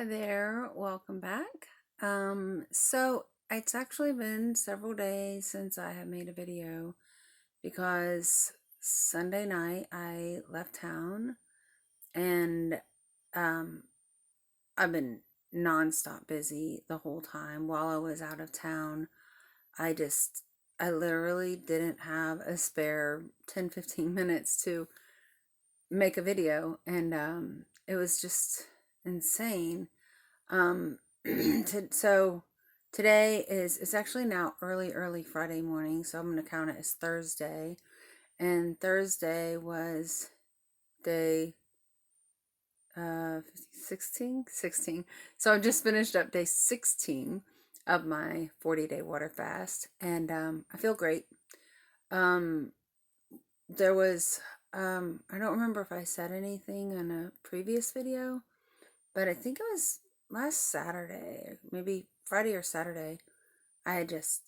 Hi there, welcome back. So it's actually been several days since I have made a video because Sunday night I left town and um, I've been nonstop busy the whole time while I was out of town. I just, I literally didn't have a spare 10-15 minutes to make a video, and it was just insane. Um, so today is it's actually now early Friday morning, so I'm gonna count it as Thursday. And Thursday was day 16. So I've just finished up day 16 of my 40-day water fast, and I feel great. Um, there was I don't remember if I said anything in a previous video, but I think it was last Saturday, maybe Friday or Saturday, I had just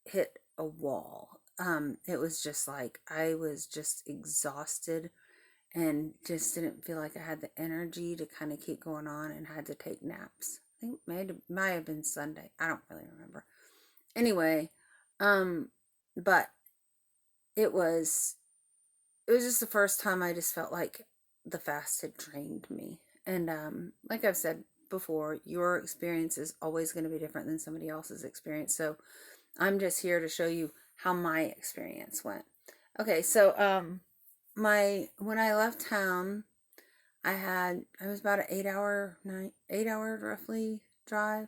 hit a wall. It was just like I was just exhausted and just didn't feel like I had the energy to kind of keep going on and had to take naps. I think might have been Sunday. I don't really remember. Anyway, um, but it was it was just the first time I just felt like the fast had drained me. And like I've said before, your experience is always going to be different than somebody else's experience. So I'm just here to show you how my experience went. Okay, so my when I left town, I was about an 8 hour roughly drive.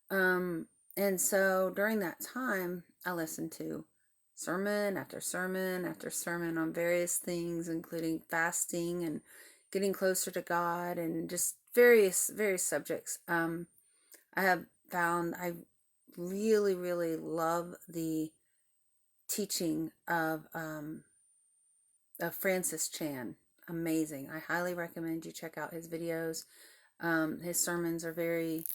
Um, and so during that time, I listened to sermon after sermon after sermon on various things, including fasting and getting closer to God and just various subjects. I have found I really love the teaching of Francis Chan. Amazing. I highly recommend you check out his videos. His sermons are very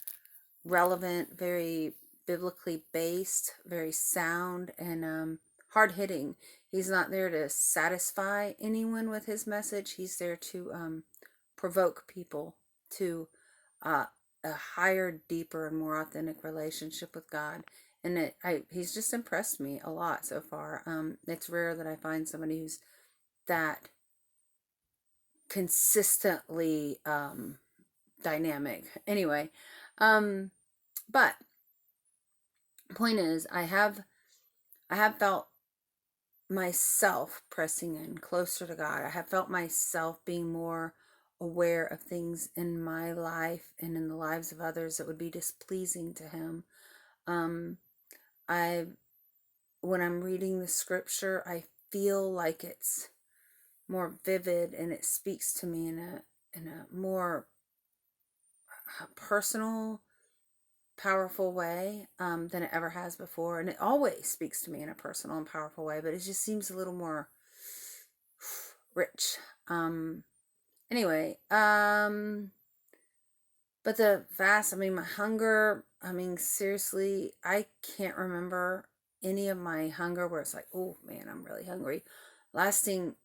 relevant, very biblically based, very sound, and hard hitting. He's not there to satisfy anyone with his message. He's there to provoke people to uh, a higher, deeper, and more authentic relationship with God. And he's just impressed me a lot so far. It's rare that I find somebody who's that consistently dynamic. Anyway, but point is, I have felt myself pressing in closer to God. I have felt myself being more aware of things in my life and in the lives of others that would be displeasing to Him. Um, I, when I'm reading the scripture, I feel like it's more vivid and it speaks to me in a more personal, powerful way than it ever has before. And it always speaks to me in a personal and powerful way, but it just seems a little more rich. Anyway, but the fast, I mean, my hunger, I mean, seriously, I can't remember any of my hunger where it's like, oh man, I'm really hungry, lasting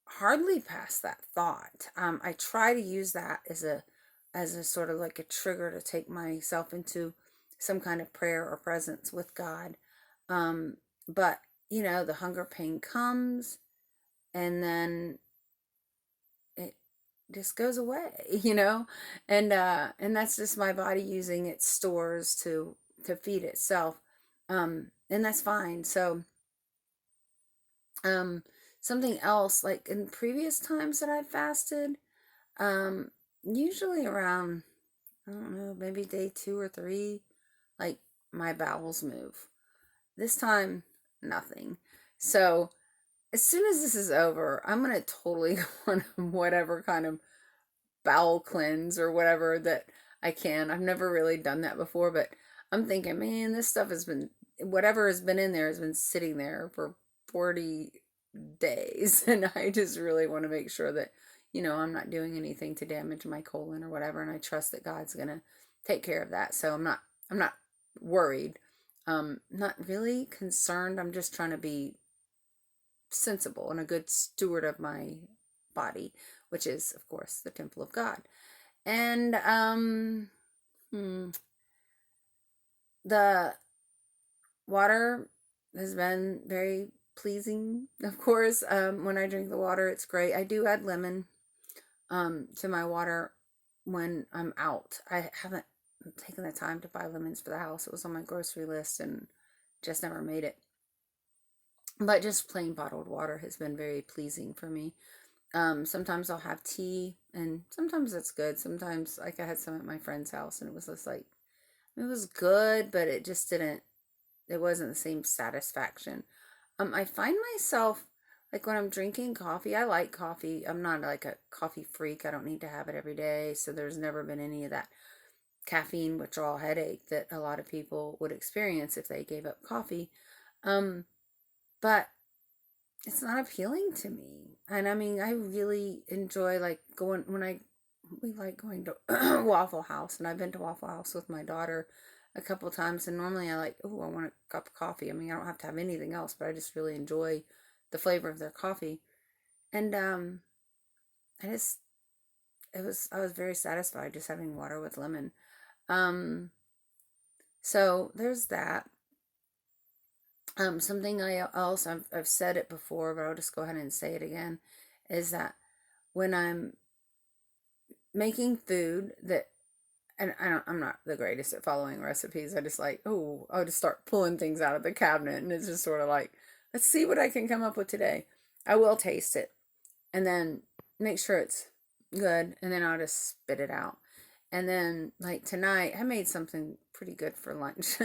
hardly past that thought. I try to use that as a sort of like a trigger to take myself into some kind of prayer or presence with God. Um, but the hunger pain comes, and then it just goes away, and that's just my body using its stores to feed itself, and that's fine. So, um, something else, like in previous times that I've fasted, um, usually around, I don't know, maybe day 2 or 3, like my bowels move. This time, nothing. So as soon as this is over, I'm gonna totally go on whatever kind of bowel cleanse or whatever that I can. I've never really done that before, but I'm thinking, man, this stuff has been, whatever has been in there has been sitting there for 40 days. And I just really want to make sure that, I'm not doing anything to damage my colon or whatever. And I trust that God's going to take care of that. So I'm not worried. Not really concerned. I'm just trying to be sensible and a good steward of my body, which is, of course, the temple of God. And the water has been very pleasing, of course. When I drink the water, it's great. I do add lemon to my water when I'm out. I haven't taken the time to buy lemons for the house. It was on my grocery list and just never made it. But just plain bottled water has been very pleasing for me. Sometimes I'll have tea, and sometimes it's good. Sometimes, like I had some at my friend's house, and it was just like, it was good, but it just didn't, it wasn't the same satisfaction. I find myself, like when I'm drinking coffee, I like coffee. I'm not like a coffee freak. I don't need to have it every day. So there's never been any of that caffeine withdrawal headache that a lot of people would experience if they gave up coffee. But it's not appealing to me. And I mean, I really enjoy like going we like going to Waffle House, and I've been to Waffle House with my daughter a couple times, and normally I like, oh, I want a cup of coffee. I mean, I don't have to have anything else, but I just really enjoy the flavor of their coffee. And I just I was very satisfied just having water with lemon. Um so there's that. Something I also I've said it before, but I'll just go ahead and say it again, is that when I'm making food that, and I'm not the greatest at following recipes. I just like, oh, I'll just start pulling things out of the cabinet, and it's just sort of like, let's see what I can come up with today. I will taste it and then make sure it's good, and then I'll just spit it out. And then like tonight, I made something pretty good for lunch.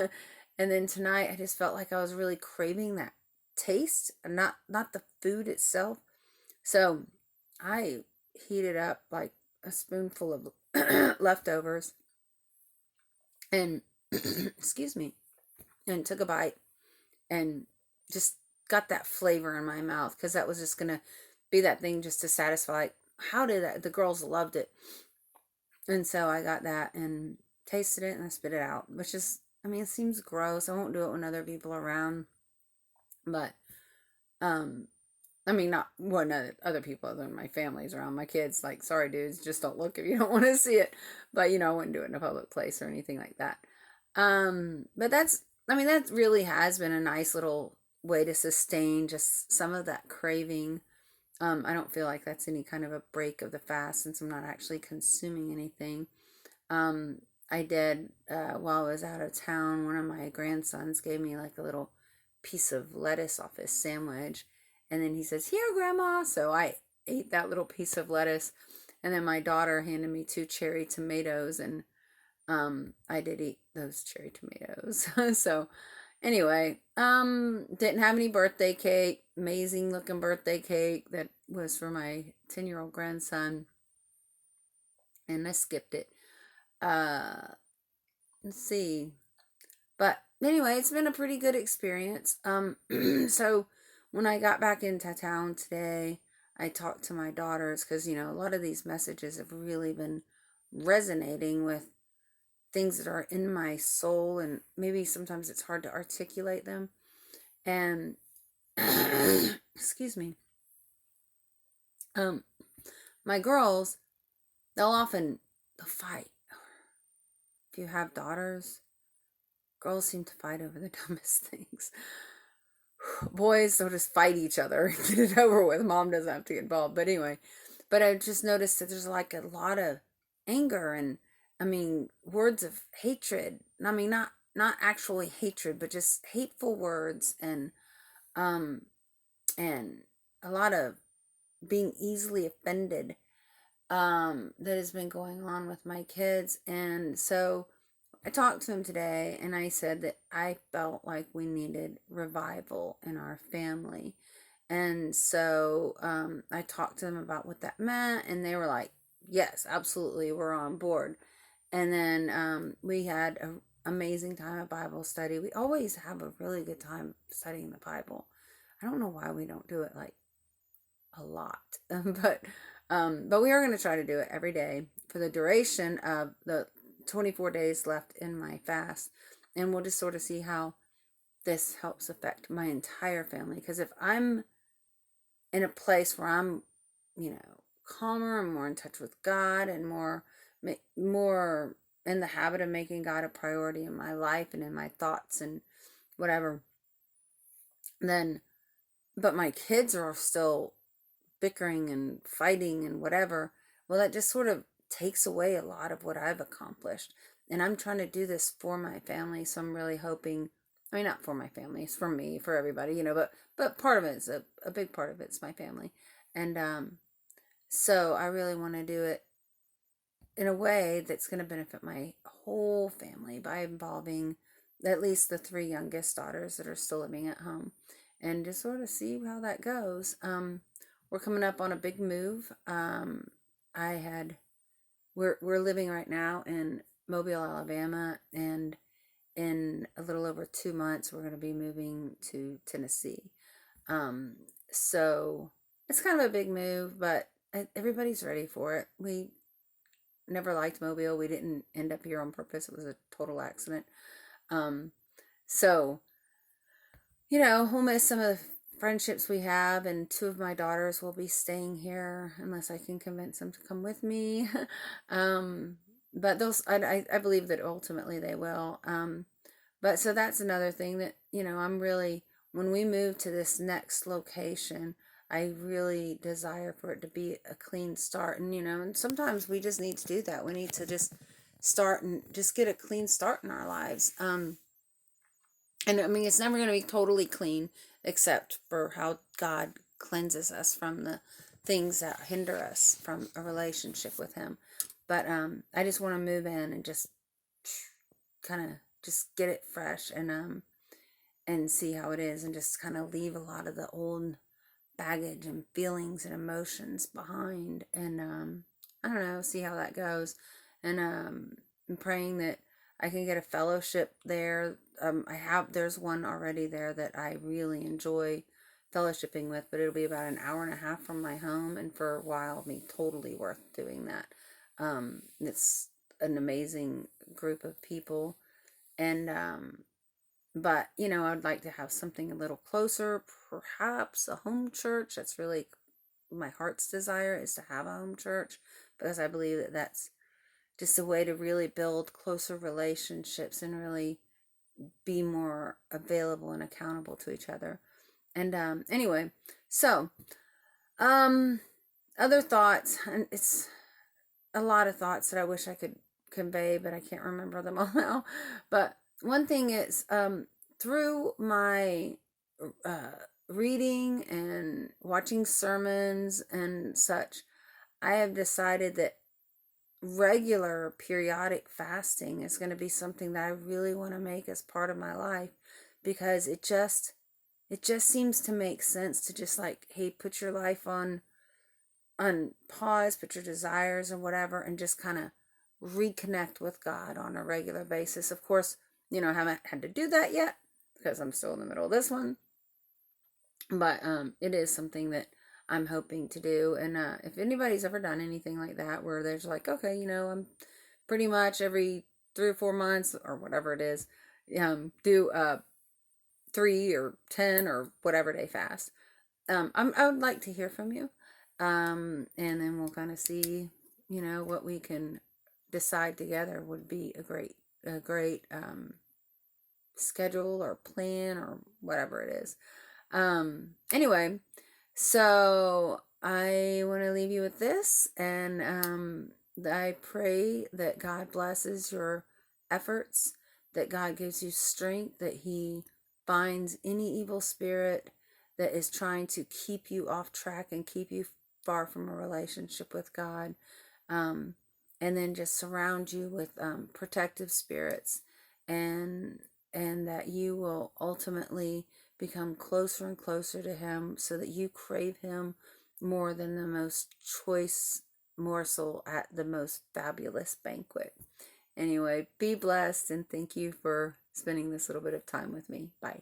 And then tonight I just felt like I was really craving that taste, and not the food itself. So I heated up like a spoonful of leftovers and excuse me, and took a bite and just got that flavor in my mouth, because that was just gonna be that thing just to satisfy. Like, how did that? The girls loved it, and so I got that and tasted it and I spit it out, which is, I mean, it seems gross. I won't do it when other people are around, but um, I mean, not when other people other than my family's around. My kids, like, sorry, dudes, just don't look if you don't want to see it. But I wouldn't do it in a public place or anything like that. But that's, I mean, that really has been a nice little way to sustain just some of that craving. I don't feel like that's any kind of a break of the fast, since I'm not actually consuming anything. Um, I did, while I was out of town, one of my grandsons gave me like a little piece of lettuce off his sandwich. And then he says, "Here, Grandma." So I ate that little piece of lettuce. And then my daughter handed me 2 cherry tomatoes, and I did eat those cherry tomatoes. So anyway, didn't have any birthday cake. Amazing looking birthday cake that was for my 10-year-old grandson, and I skipped it. Let's see. But anyway, it's been a pretty good experience. So when I got back into town today, I talked to my daughters, because a lot of these messages have really been resonating with things that are in my soul, and maybe sometimes it's hard to articulate them. And excuse me. My girls, they'll fight. If you have daughters, girls seem to fight over the dumbest things. Boys, they'll just fight each other and get it over with. Mom doesn't have to get involved. But anyway, but I just noticed that there's like a lot of anger, and I mean, words of hatred. I mean, not actually hatred, but just hateful words, um and a lot of being easily offended, that has been going on with my kids. And so I talked to him today, and I said that I felt like we needed revival in our family. And so I talked to them about what that meant, and they were like, yes, absolutely, we're on board. And then we had an amazing time at Bible study. We always have a really good time studying the Bible. I don't know why we don't do it like a lot, but we are going to try to do it every day for the duration of the 24 days left in my fast, and we'll just sort of see how this helps affect my entire family. Because if I'm in a place where I'm, calmer and more in touch with God and more more in the habit of making God a priority in my life and in my thoughts and whatever, then, but my kids are still bickering and fighting and whatever, well, that just sort of takes away a lot of what I've accomplished. And I'm trying to do this for my family, so I'm really hoping, I mean, not for my family, it's for me, for everybody, but part of it is a big part of it's my family. And so I really want to do it in a way that's going to benefit my whole family by involving at least the three youngest daughters that are still living at home, and just sort of see how that goes. We're coming up on a big move. I had we're living right now in Mobile, Alabama, and in a little over 2 months we're going to be moving to Tennessee. So it's kind of a big move, but everybody's ready for it. We never liked Mobile. We didn't end up here on purpose. It was a total accident. So, we'll miss some of the friendships we have, and two of my daughters will be staying here unless I can convince them to come with me. But I believe that ultimately they will. But so that's another thing that, I'm really, when we move to this next location, I really desire for it to be a clean start. And sometimes we just need to do that. We need to just start and just get a clean start in our lives. And I mean, it's never going to be totally clean except for how God cleanses us from the things that hinder us from a relationship with Him. But I just want to move in and just kind of just get it fresh and see how it is, and just kind of leave a lot of the old baggage and feelings and emotions behind, and I don't know, see how that goes. And I'm praying that I can get a fellowship there. There's one already there that I really enjoy fellowshipping with, but it'll be about an hour and a half from my home, and for a while it'll be totally worth doing that. It's an amazing group of people, and but I'd like to have something a little closer, perhaps a home church. That's really my heart's desire, is to have a home church, because I believe that that's just a way to really build closer relationships and really be more available and accountable to each other. And anyway, so other thoughts, and it's a lot of thoughts that I wish I could convey, but I can't remember them all now. But one thing is, through my reading and watching sermons and such, I have decided that regular periodic fasting is going to be something that I really want to make as part of my life, because it just seems to make sense to just like, hey, put your life on pause, put your desires and whatever, and just kind of reconnect with God on a regular basis. Of course, I haven't had to do that yet because I'm still in the middle of this one, but it is something that I'm hoping to do. And if anybody's ever done anything like that, where there's like, okay, I'm pretty much every 3 or 4 months or whatever it is, do 3 or 10 or whatever day fast. I would like to hear from you. And then we'll kind of see, what we can decide together would be a great schedule or plan or whatever it is. Anyway, so I want to leave you with this, and I pray that God blesses your efforts, that God gives you strength, that He binds any evil spirit that is trying to keep you off track and keep you far from a relationship with God, and then just surround you with protective spirits, and that you will ultimately become closer and closer to Him, so that you crave Him more than the most choice morsel at the most fabulous banquet. Anyway, be blessed, and thank you for spending this little bit of time with me. Bye.